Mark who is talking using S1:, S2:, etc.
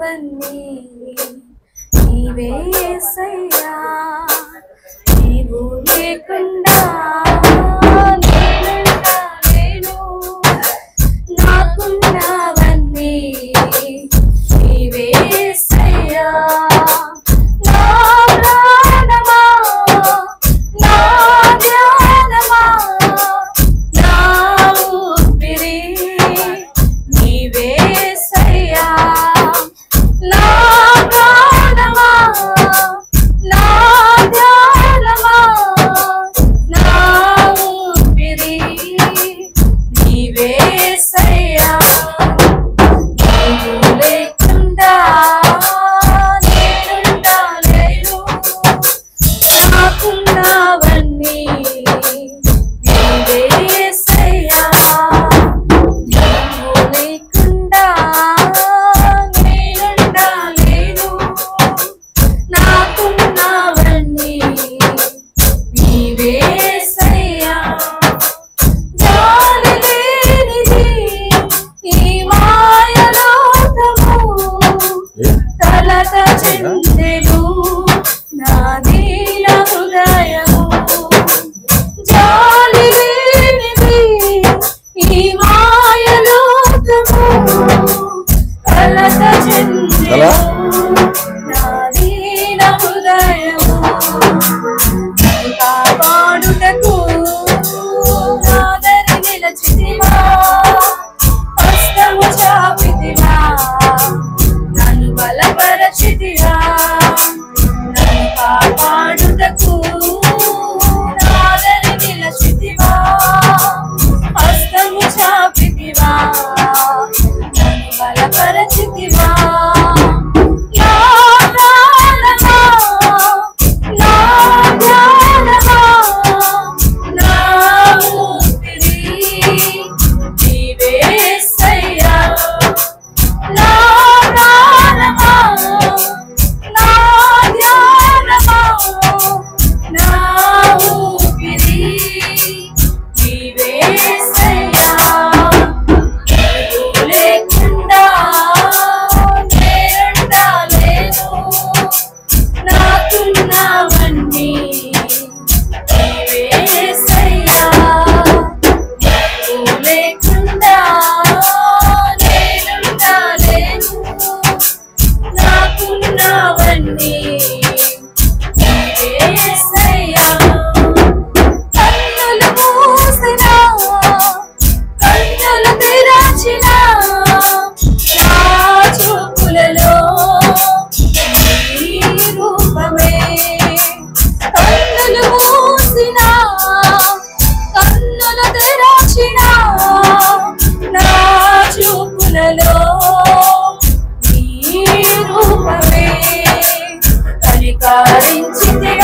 S1: నాకున్నవన్నీ నీవే యేసయ్యా, నీవు లేకుండా నేనుండలేను. నాకున్నవన్నీ నీవే యేసయ్యా, నా ప్రాణమా, నా ధ్యానమా, నా ఊపిరి నీవే యేసయ్యా, నా ప్రాణమా, నా ధ్యానమా, నా ఊపిరి నీవే యేసయ్యా. నీవు లేకుండా నేనుండలేను. నాకున్నవన్నీ నీవే యేసయ్యా, నీవు లేకుండా నేనుండలేను. నాకున్నవన్నీ నీవే యేసయ్యా. జాలి లేనిది ఈ మాయలోకము, కలత చెందెను నా దీన హృదయము. జాలి లేనిది ఈ మాయలోకము, కలత చెందెను నా దీన హృదయము. కాపాడుటకు నాదరి నిలచితివా, హస్తము చాపితివా, నన్ను బలపరచితివా. నన్ను కాపాడుటకు నాదరి నిలచితివా, హస్తము చాపితివా, నన్ను బలపరచితివా. నా ప్రాణమా, నా ధ్యానమా, నా ఊపిరి నీవే యేసయ్యా, నా ప్రాణమా, నా ధ్యానమా, నా ఊపిరి నీవే యేసయ్యా. నీవు లేకుండా నేనుండలేను. నాకున్నవన్నీ నీవే యేసయ్యా, నీవు లేకుండా నేనుండలేను. నాకున్నవన్నీ నీవే యేసయ్యా. కన్నులు మూసినా, కన్నులు తెరచినా, నా చూపులలో నీ రూపమే. కన్నులు మూసినా, కన్నులు తెరచినా, నా చూపులలో నీ రూపమే. కనికరించితివా,